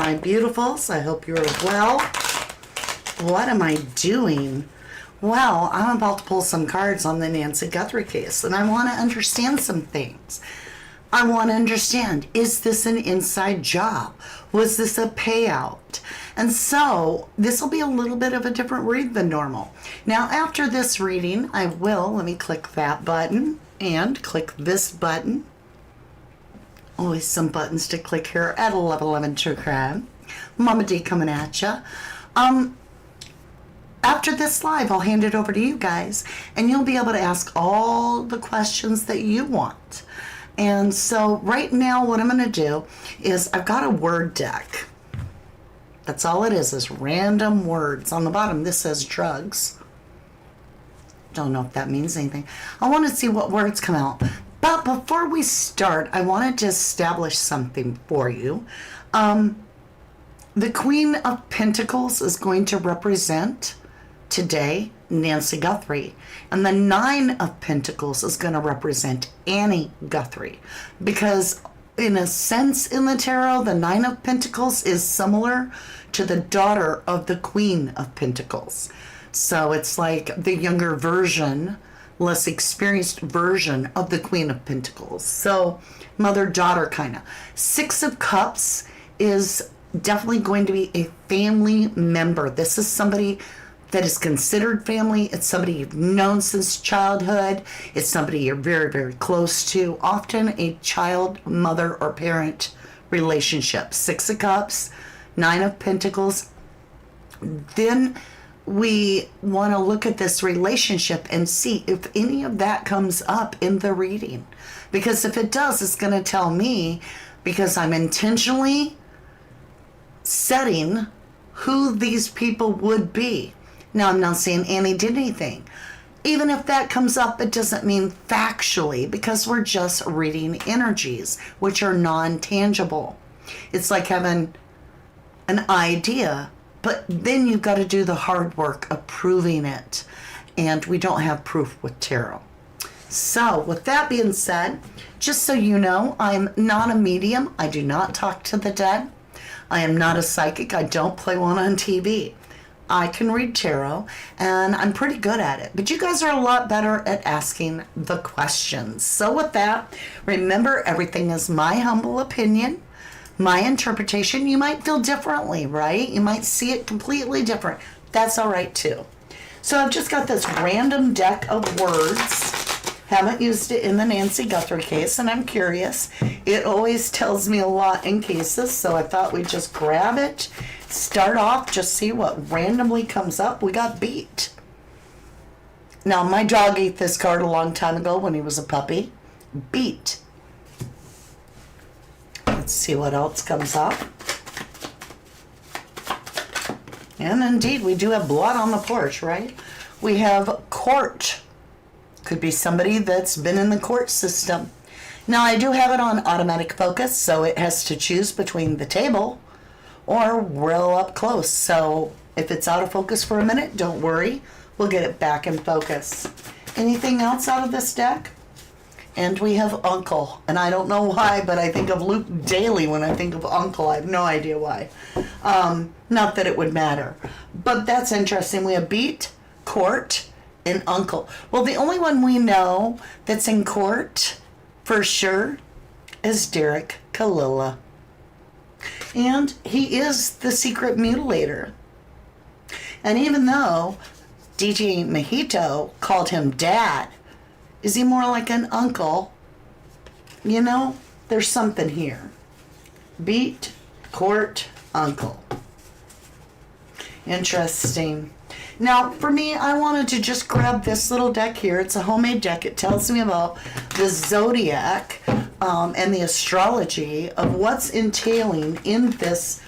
my beautifuls. I hope you're well. What am I doing? Well, I'm about to pull some cards on the Nancy Guthrie case, and I want to understand some things. I want to understand, is this an inside job? Was this a payout? And so this will be a little bit of a different read than normal. Now, after this reading, I will, let me click that button and click this button. Always some buttons to click here at 1111 True Crime. Mama D coming at ya. After this live, I'll hand it over to you guys, and you'll be able to ask all the questions that you want. And so right now, what I'm going to do is I've got a word deck. That's all it is random words. On the bottom, this says drugs. Don't know if that means anything. I want to see what words come out. But before we start, I wanted to establish something for you. The Queen of Pentacles is going to represent today Nancy Guthrie, and the Nine of Pentacles is going to represent Annie Guthrie, because in a sense in the tarot, the Nine of Pentacles is similar to the daughter of the Queen of Pentacles. So it's like the younger version, less experienced version of the Queen of Pentacles. So mother-daughter kind of. Six of Cups is definitely going to be a family member. This is somebody that is considered family. It's somebody you've known since childhood. It's somebody you're very, very close to. Often a child, mother, or parent relationship. Six of Cups, Nine of Pentacles. Then we want to look at this relationship and see if any of that comes up in the reading. Because if it does, it's going to tell me, because I'm intentionally setting who these people would be. Now, I'm not saying Annie did anything. Even if that comes up, it doesn't mean factually, because we're just reading energies, which are non-tangible. It's like having an idea, but then you've got to do the hard work of proving it. And we don't have proof with tarot. So with that being said, just so you know, I'm not a medium. I do not talk to the dead. I am not a psychic. I don't play one on TV. I can read tarot, and I'm pretty good at it. But you guys are a lot better at asking the questions. So with that, remember, everything is my humble opinion, my interpretation. You might feel differently, right? You might see it completely different. That's all right, too. So I've just got this random deck of words. Haven't used it in the Nancy Guthrie case, and I'm curious. It always tells me a lot in cases, so I thought we'd just grab it, start off, just see what randomly comes up. We got beat. Now, my dog ate this card a long time ago when he was a puppy. Beat. Let's see what else comes up. And indeed, we do have blood on the porch, right? We have court. Could be somebody that's been in the court system. Now, I do have it on automatic focus, so it has to choose between the table or real up close. So if it's out of focus for a minute, don't worry. We'll get it back in focus. Anything else out of this deck? And we have uncle. And I don't know why, but I think of Luke daily when I think of uncle. I have no idea why. Not that it would matter. But that's interesting. We have beat, court, and uncle. Well, the only one we know that's in court for sure is Derek Kalila. And he is the secret mutilator. And even though DJ Mojito called him dad, is he more like an uncle? You know, there's something here. Beat, court, uncle. Interesting. Now, for me, I wanted to just grab this little deck here. It's a homemade deck. It tells me about the zodiac and the astrology of what's entailing in this.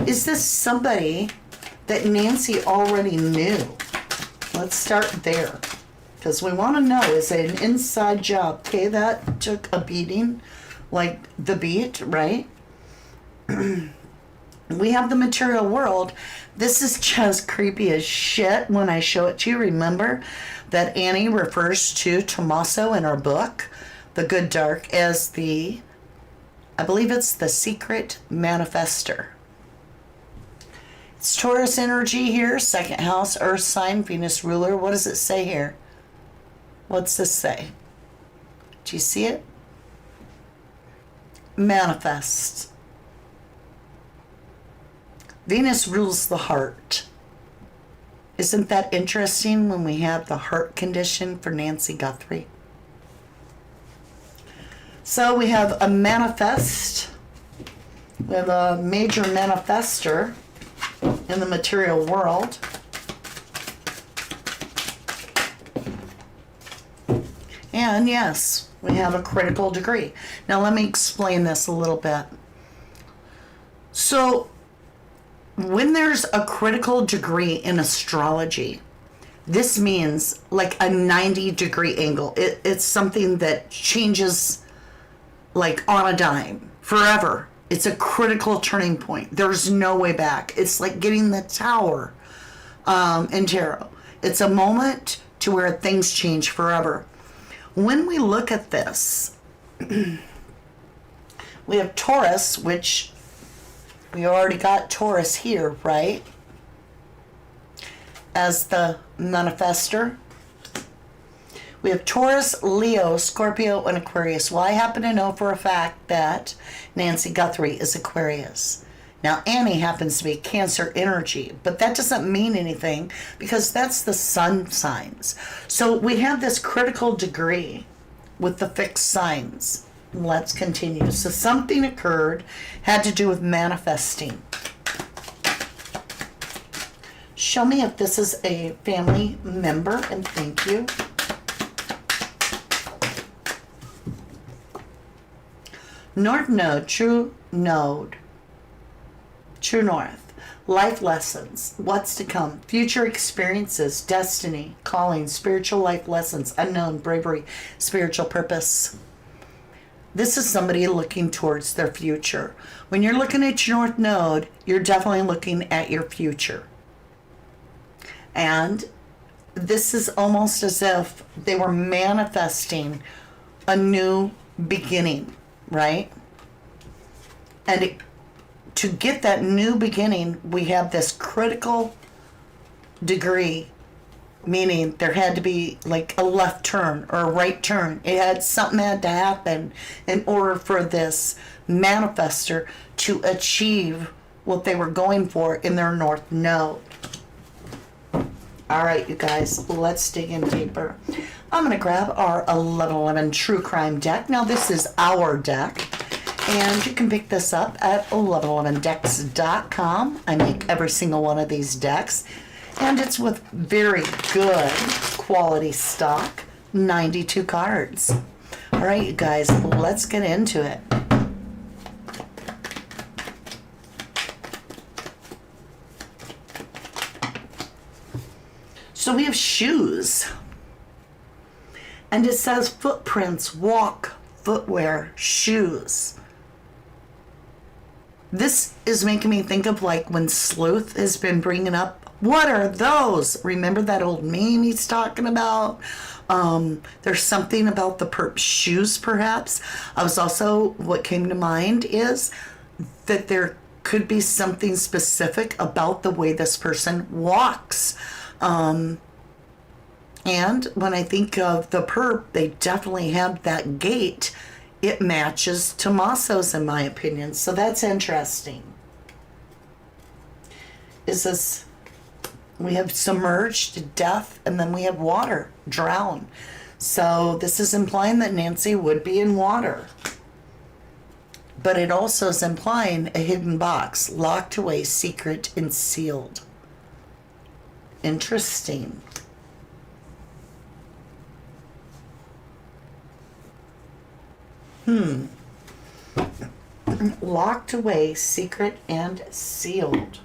Is this somebody that Nancy already knew? Let's start there, because we want to know, is it an inside job? Okay, that took a beating, like the beat, right? We have the material world. This is just creepy as shit when I show it to you. Remember that Annie refers to Tommaso in her book, The Good Dark, as the, I believe it's the secret manifester. It's Taurus energy here, second house, earth sign, Venus ruler. What does it say here? What's this say? Do you see it? Manifest. Venus rules the heart. Isn't that interesting when we have the heart condition for Nancy Guthrie? So we have a manifest. We have a major manifester in the material world. And yes, we have a critical degree. Now let me explain this a little bit. So when there's a critical degree in astrology, this means like a 90-degree angle. It's something that changes like on a dime forever. It's a critical turning point. There's no way back. It's like getting the tower in tarot. It's a moment to where things change forever. When we look at this, we have Taurus, which we already got Taurus here, right? As the manifester. We have Taurus, Leo, Scorpio, and Aquarius. Well, I happen to know for a fact that Nancy Guthrie is Aquarius. Now, Annie happens to be Cancer energy, but that doesn't mean anything because that's the sun signs. So we have this critical degree with the fixed signs. Let's continue. So something occurred, had to do with manifesting. Show me if this is a family member, and thank you. North Node, True Node, True North, life lessons, what's to come, future experiences, destiny, calling, spiritual life lessons, unknown, bravery, spiritual purpose. This is somebody looking towards their future. When you're looking at your North Node, you're definitely looking at your future. And this is almost as if they were manifesting a new beginning, right? And to get that new beginning, we have this critical degree, meaning there had to be like a left turn or a right turn. Something had to happen in order for this manifester to achieve what they were going for in their North Node. All right, you guys, let's dig in deeper. I'm going to grab our 1111 True Crime deck. Now, this is our deck, and you can pick this up at 1111decks.com. I make every single one of these decks, and it's with very good quality stock, 92 cards. All right, you guys, let's get into it. So we have shoes, and it says footprints, walk, footwear, shoes. This is making me think of like when Sleuth has been bringing up, what are those? Remember that old meme he's talking about? There's something about the shoes, perhaps. What came to mind is that there could be something specific about the way this person walks. And when I think of the perp, they definitely have that gait. It matches Tommaso's, in my opinion. So that's interesting. We have submerged, death, and then we have water, drown. So this is implying that Nancy would be in water. But it also is implying a hidden box, locked away, secret, and sealed. Interesting. Locked away, secret, and sealed.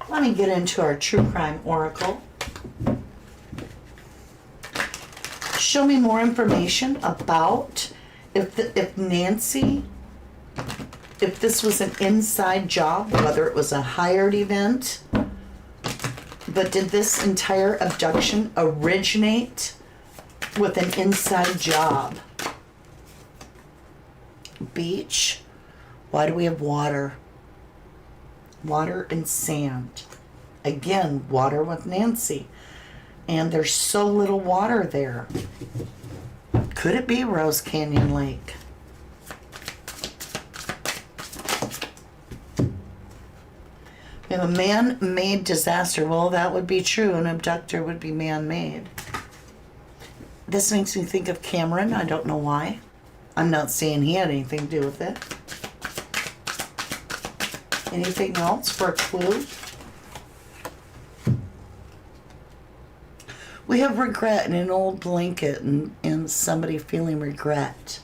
Let me get into our True Crime Oracle. Show me more information about if Nancy, if this was an inside job, whether it was a hired event, but did this entire abduction originate with an inside job? Beach, Why do we have water? Water and sand. Again, water with Nancy. And there's so little water there. Could it be Rose Canyon Lake? We have a man-made disaster. Well, that would be true. An abductor would be man-made. This makes me think of Cameron. I don't know why. I'm not saying he had anything to do with it. Anything else for a clue? We have regret in an old blanket and somebody feeling regret.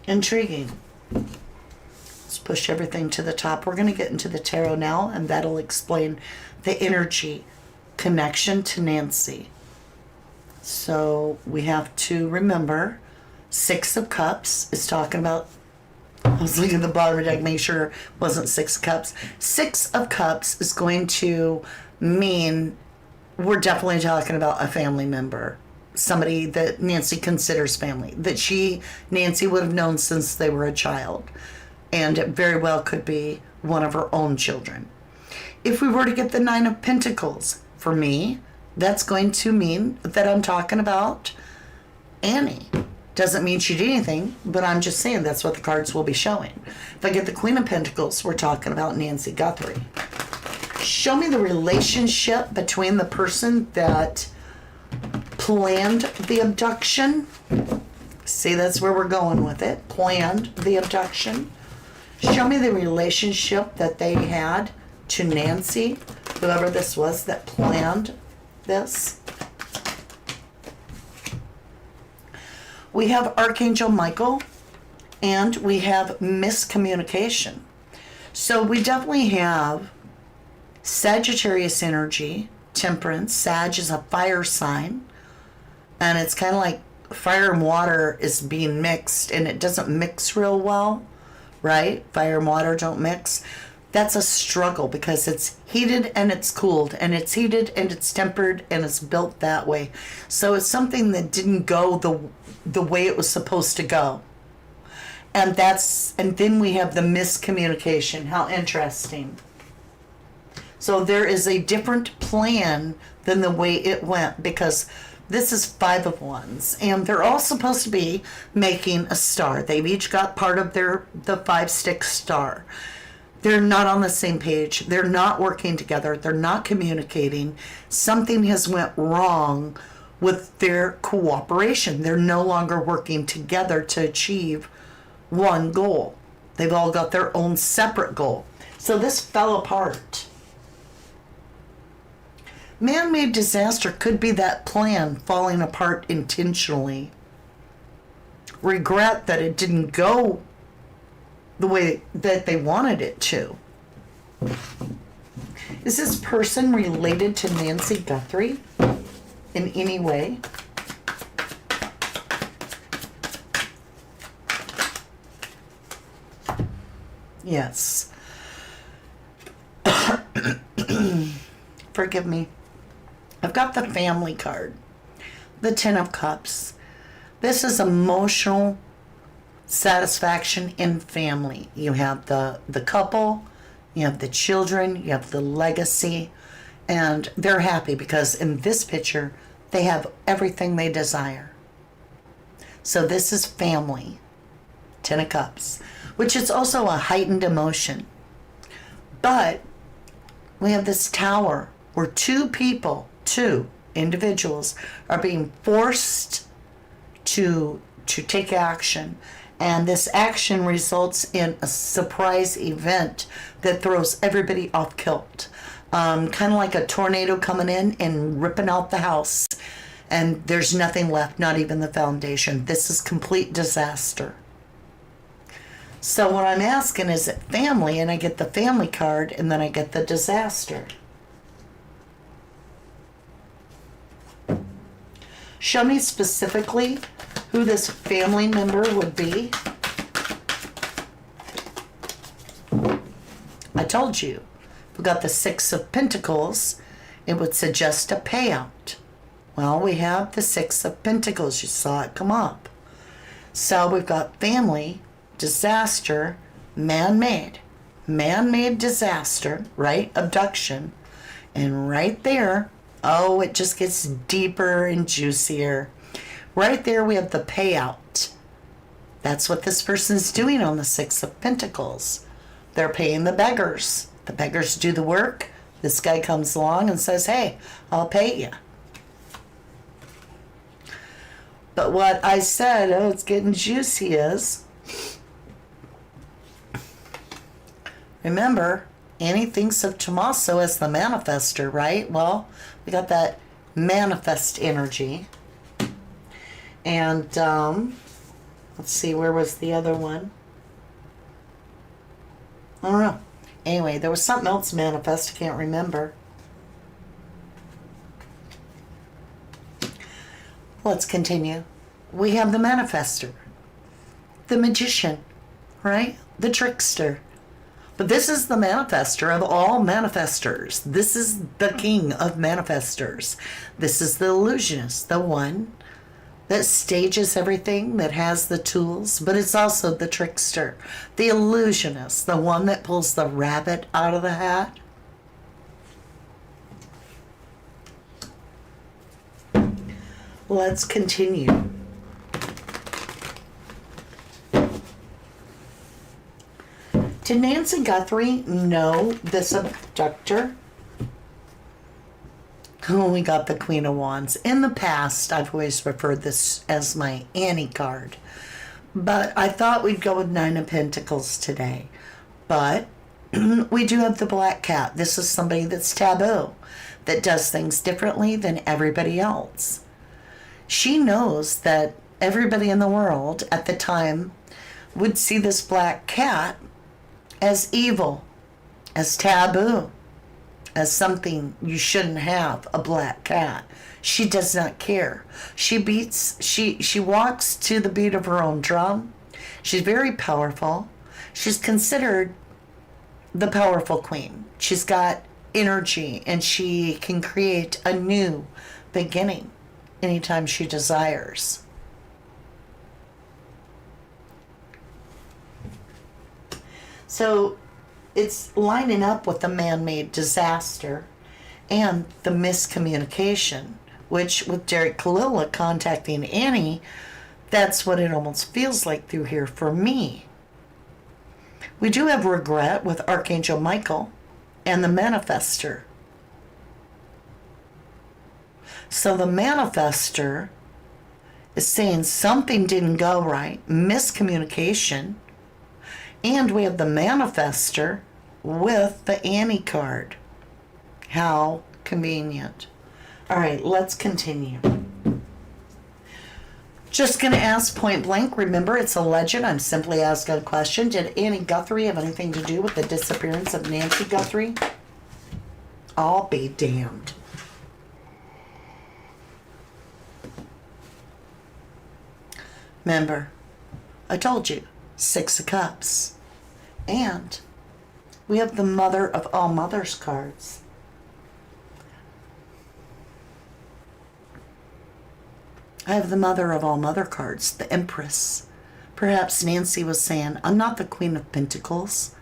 Intriguing. Let's push everything to the top. We're going to get into the tarot now, and that'll explain the energy connection to Nancy. So we have to remember, Six of Cups is talking about, I was looking at the bottom of the deck, make sure it wasn't Six of Cups. Six of Cups is going to mean we're definitely talking about a family member. Somebody that Nancy considers family, that Nancy would have known since they were a child. And it very well could be one of her own children. If we were to get the Nine of Pentacles, for me, that's going to mean that I'm talking about Annie. Doesn't mean she did anything, but I'm just saying that's what the cards will be showing. If I get the Queen of Pentacles, we're talking about Nancy Guthrie. Show me the relationship between the person that planned the abduction. See, that's where we're going with it. Planned the abduction. Show me the relationship that they had to Nancy, whoever this was that planned this. We have Archangel Michael, and we have miscommunication. So we definitely have Sagittarius energy, Temperance. Sag is a fire sign, and it's kind of like fire and water is being mixed, and it doesn't mix real well, right? Fire and water don't mix. That's a struggle because it's heated and it's cooled, and it's heated and it's tempered, and it's built that way. So it's something that didn't go the way it was supposed to go. And then we have the miscommunication. How interesting. So there is a different plan than the way it went, because this is Five of Wands, and they're all supposed to be making a star. They've each got part of the 5-stick star. They're not on the same page. They're not working together. They're not communicating. Something has went wrong with their cooperation. They're no longer working together to achieve one goal. They've all got their own separate goal. So this fell apart. Man-made disaster could be that plan falling apart intentionally. Regret that it didn't go the way that they wanted it to. Is this person related to Nancy Guthrie in any way? Yes. Forgive me. I've got the family card, the Ten of Cups. This is emotional satisfaction in family. You have the couple, you have the children, you have the legacy, and they're happy because in this picture, they have everything they desire. So this is family, Ten of Cups, which is also a heightened emotion. But we have this Tower where two individuals are being forced to take action. And this action results in a surprise event that throws everybody off kilt. Kind of like a tornado coming in and ripping out the house. And there's nothing left, not even the foundation. This is complete disaster. So what I'm asking, is it family? And I get the family card, and then I get the disaster. Show me specifically who this family member would be. I told you, we got the Six of Pentacles. It would suggest a payout. Well, we have the Six of Pentacles. You saw it come up. So we've got family, disaster, man-made. Man-made disaster, right? Abduction. And right there, oh, it just gets deeper and juicier. Right there we have the payout. That's what this person's doing on the Six of Pentacles. They're paying the beggars. The beggars do the work. This guy comes along and says, hey, I'll pay you. But what I said, oh, it's getting juicy, is, remember, Annie thinks of Tommaso as the manifester, right? Well, we got that manifest energy. And let's see, where was the other one? I don't know. Anyway, there was something else manifest. I can't remember. Let's continue. We have the manifester, the magician, right? The trickster. But this is the manifester of all manifestors. This is the king of manifestors. This is the illusionist, the one that stages everything, that has the tools, but it's also the trickster, the illusionist, the one that pulls the rabbit out of the hat. Let's continue. Did Nancy Guthrie know this abductor? Oh, we got the Queen of Wands. In the past, I've always referred this as my Annie card. But I thought we'd go with Nine of Pentacles today. But we do have the Black Cat. This is somebody that's taboo, that does things differently than everybody else. She knows that everybody in the world at the time would see this Black Cat as evil, as taboo, as something you shouldn't have, a black cat. She does not care. She walks to the beat of her own drum. She's very powerful. She's considered the powerful queen. She's got energy and she can create a new beginning anytime she desires. So it's lining up with the man-made disaster and the miscommunication, which with Derek Kalila contacting Annie, that's what it almost feels like through here for me. We do have regret with Archangel Michael and the manifester. So the manifester is saying something didn't go right, miscommunication. And we have the manifester with the Annie card. How convenient. All right, let's continue. Just going to ask point blank. Remember, it's a legend. I'm simply asking a question. Did Annie Guthrie have anything to do with the disappearance of Nancy Guthrie? I'll be damned. Remember, I told you. Six of Cups. And we have the Mother of all mothers cards. I have the Mother of all mother cards, the Empress. Perhaps Nancy was saying, I'm not the Queen of Pentacles.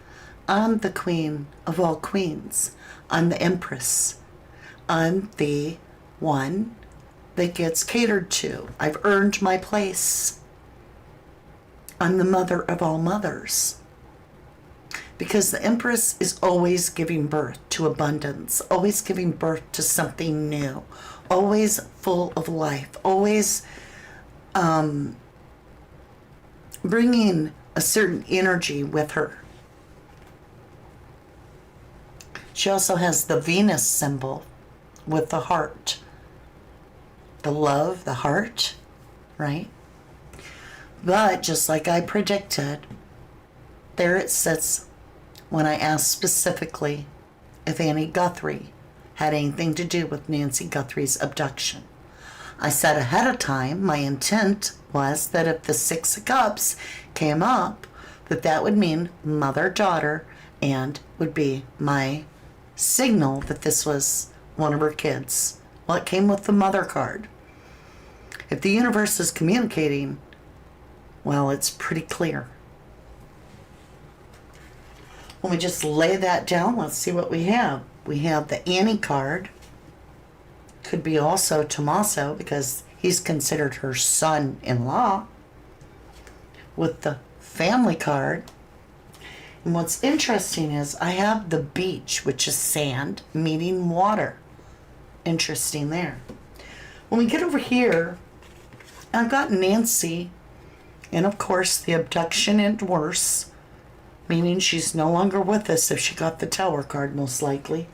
I'm the Queen of all queens. I'm the Empress. I'm the one that gets catered to. I've earned my place. I'm the mother of all mothers. Because the Empress is always giving birth to abundance, always giving birth to something new, always full of life, always bringing a certain energy with her. She also has the Venus symbol with the heart. The love, the heart, right? But just like I predicted, there it sits when I asked specifically if Annie Guthrie had anything to do with Nancy Guthrie's abduction. I said ahead of time, my intent was that if the Six of Cups came up, that would mean mother-daughter and would be my signal that this was one of her kids, Well, it came with the Mother card. If the universe is communicating, well, it's pretty clear. When we just lay that down, let's see what we have. We have the Annie card. Could be also Tommaso, because he's considered her son-in-law. With the Family card. And what's interesting is I have the beach, which is sand, meeting water. Interesting there. When we get over here, I've got Nancy, and of course the abduction and worse, meaning she's no longer with us if she got the Tower card, most likely.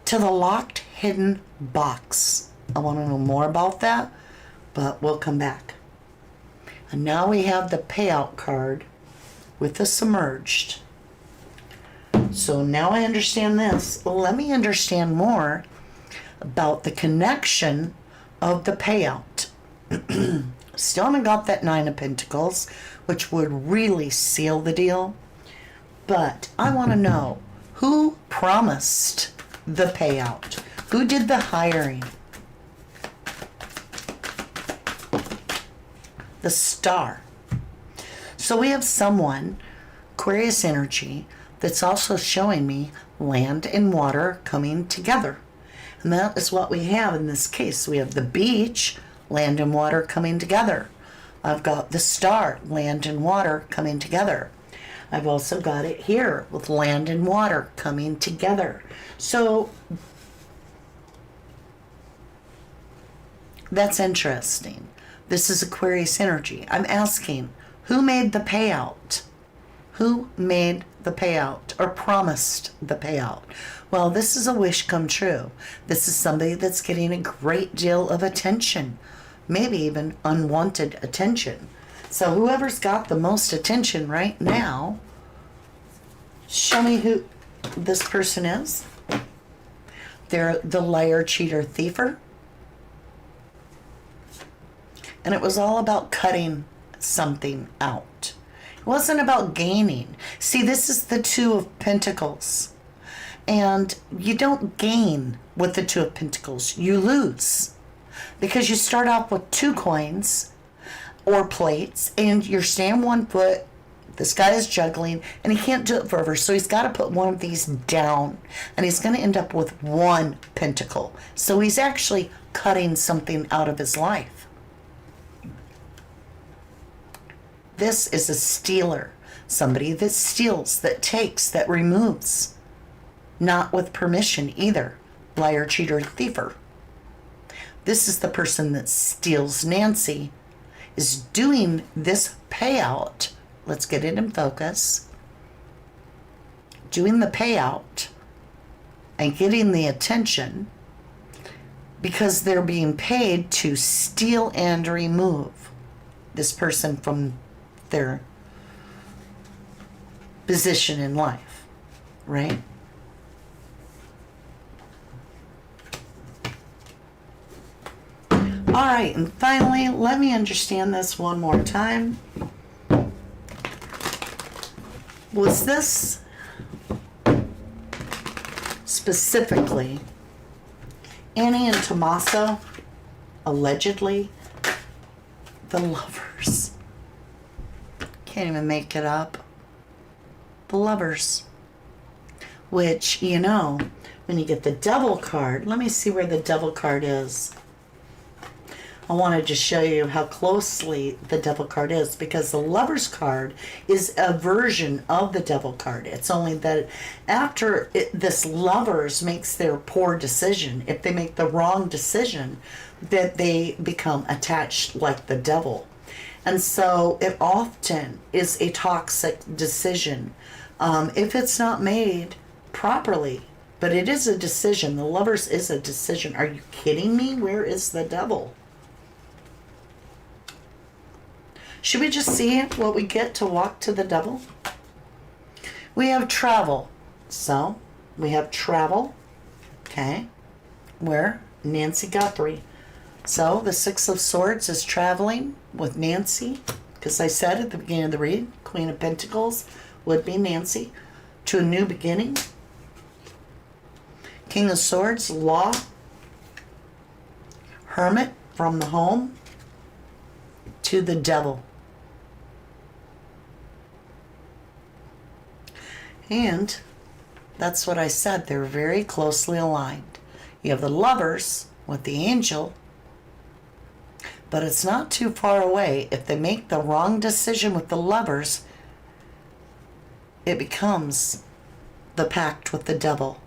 To the locked hidden box. I want to know more about that, but we'll come back. And now we have the payout card with the submerged. So now I understand this. Let me understand more about the connection of the payout. Still haven't got that Nine of Pentacles, which would really seal the deal. But I want to know who promised the payout. Who did the hiring? The Star. So we have someone, Aquarius energy, that's also showing me land and water coming together. And that is what we have in this case. We have the beach, land and water coming together. I've got the Star, land and water coming together. I've also got it here with land and water coming together. So that's interesting. This is Aquarius energy. I'm asking, who made the payout? Who made the payout or promised the payout? Well, this is a wish come true. This is somebody that's getting a great deal of attention, maybe even unwanted attention. So whoever's got the most attention right now, show me who this person is. They're the liar, cheater, thiefer. And it was all about cutting something out. It wasn't about gaining. See, this is the Two of Pentacles. And you don't gain with the Two of Pentacles. You lose. Because you start off with 2 coins or plates, and you're standing 1 foot. This guy is juggling, and he can't do it forever. So he's got to put one of these down. And he's going to end up with 1 pentacle. So he's actually cutting something out of his life. This is a stealer, somebody that steals, that takes, that removes, not with permission either. Liar, cheater, thiefer. This is the person that steals Nancy, is doing this payout. Let's get it in focus. Doing the payout and getting the attention because they're being paid to steal and remove this person from their position in life, right? All right, and finally, let me understand this one more time. Was this specifically Annie and Tommaso, allegedly, the lovers? Can't even make it up. The lovers. Which, you know, when you get the Devil card, let me see where the Devil card is. I wanted to show you how closely the Devil card is, because the Lover's card is a version of the Devil card. It's only that after this Lovers makes their poor decision, if they make the wrong decision, that they become attached like the Devil. And so it often is a toxic decision if it's not made properly. But it is a decision. The Lovers is a decision. Are you kidding me? Where is the Devil? Should we just see what we get to walk to the Devil? We have travel. So we have travel, okay, where Nancy Guthrie. So the Six of Swords is traveling with Nancy, because I said at the beginning of the read, Queen of Pentacles would be Nancy, to a new beginning. King of Swords, law. Hermit from the home to the devil. And that's what I said. They're very closely aligned. You have the Lovers with the Angel, but it's not too far away. If they make the wrong decision with the Lovers, it becomes the pact with the devil.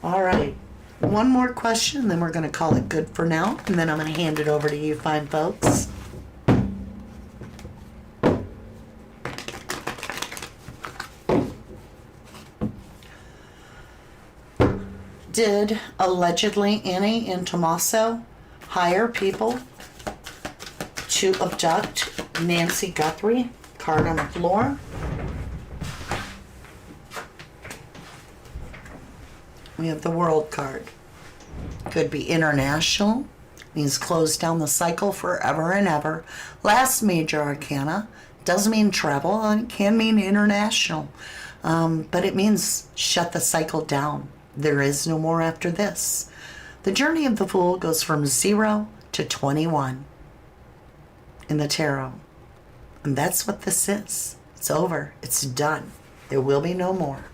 All right. One more question, and then we're going to call it good for now. And then I'm going to hand it over to you fine folks. Did allegedly Annie and Tommaso hire people to abduct Nancy Guthrie? Card on the floor. We have the World card. Could be international. Means close down the cycle forever and ever. Last major arcana. Does mean travel and it can mean international. But it means shut the cycle down. There is no more after this. The journey of the Fool goes from 0 to 21 in the tarot. And that's what this is. It's over. It's done. There will be no more.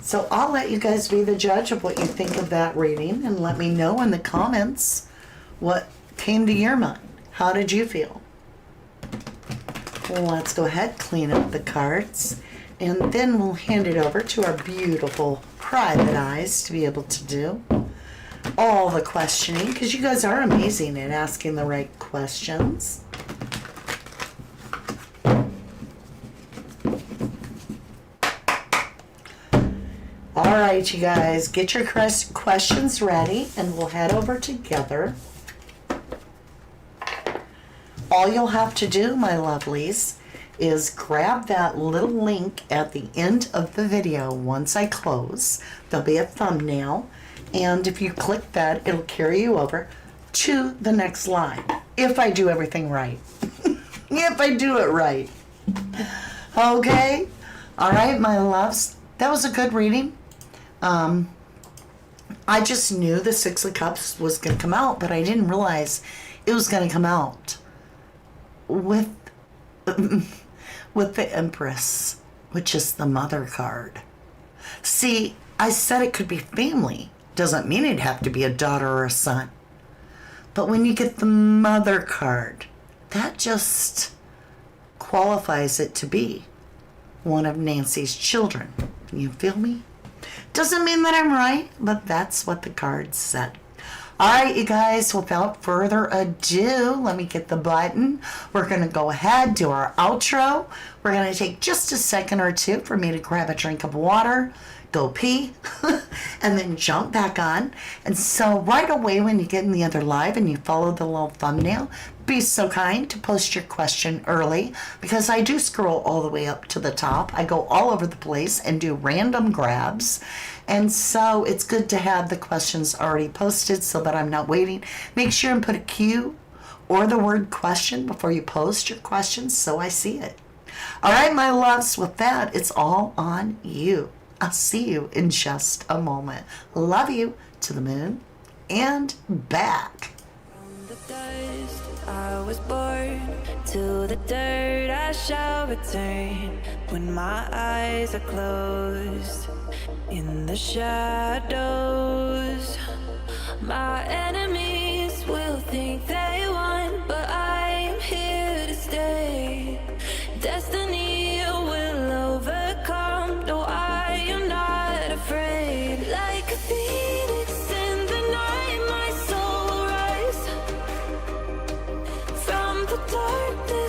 So I'll let you guys be the judge of what you think of that reading, and let me know in the comments what came to your mind. How did you feel? Well, let's go ahead, clean up the cards, and then we'll hand it over to our beautiful private eyes to be able to do all the questioning, because you guys are amazing at asking the right questions. All right, you guys, get your questions ready, and we'll head over together. All you'll have to do, my lovelies, is grab that little link at the end of the video. Once I close, there'll be a thumbnail, and if you click that, it'll carry you over to the next line, if I do everything right. If I do it right. Okay? All right, my loves. That was a good reading. I just knew the Six of Cups was going to come out, but I didn't realize it was going to come out with the Empress, which is the Mother card. See, I said it could be family. Doesn't mean it'd have to be a daughter or a son. But when you get the Mother card, that just qualifies it to be one of Nancy's children. You feel me? Doesn't mean that I'm right, but that's what the card said. All right, you guys, without further ado, let me get the button. We're going to go ahead, do our outro. We're going to take just a second or two for me to grab a drink of water, go pee, and then jump back on. And so right away when you get in the other live and you follow the little thumbnail, be so kind to post your question early, because I do scroll all the way up to the top. I go all over the place and do random grabs. And so it's good to have the questions already posted so that I'm not waiting. Make sure and put a Q or the word question before you post your questions so I see it. All right, my loves, with that, it's all on you. I'll see you in just a moment. Love you to the moon and back. From the dust I was born, to the dirt I shall return. When my eyes are closed, in the shadows, my enemies will think they won, but I am here to stay. Destiny will overcome, no, I am not afraid. Like a phoenix in the night, my soul will rise from the darkness.